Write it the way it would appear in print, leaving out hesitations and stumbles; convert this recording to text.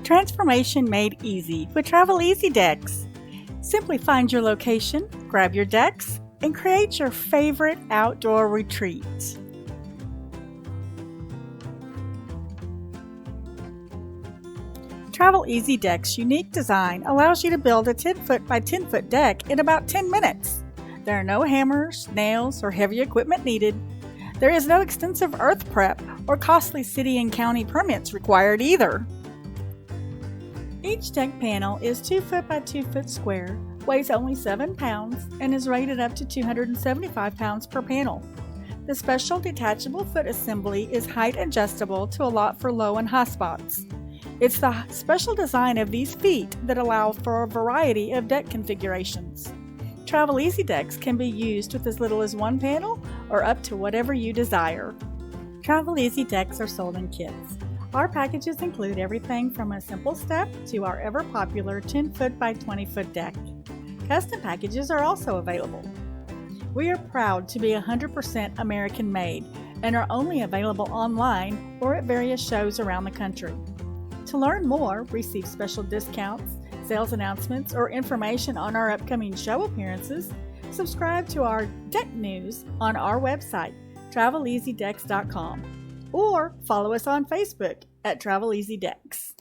Transformation made easy with Travel Easy Decks. Simply find your location, grab your decks, and create your favorite outdoor retreat. Travel Easy Deck's unique design allows you to build a 10-foot by 10-foot deck in about 10 minutes. There are no hammers, nails, or heavy equipment needed. There is no extensive earth prep or costly city and county permits required either. Each deck panel is 2 foot by 2 foot square, weighs only 7 pounds, and is rated up to 275 pounds per panel. The special detachable foot assembly is height adjustable to allot for low and high spots. It's the special design of these feet that allow for a variety of deck configurations. Travel Easy Decks can be used with as little as 1 panel or up to whatever you desire. Travel Easy Decks are sold in kits. Our packages include everything from a simple step to our ever-popular 10-foot by 20-foot deck. Custom packages are also available. We are proud to be 100% American-made and are only available online or at various shows around the country. To learn more, receive special discounts, sales announcements, or information on our upcoming show appearances, subscribe to our deck news on our website, traveleasydecks.com. or follow us on Facebook at Travel Easy Decks.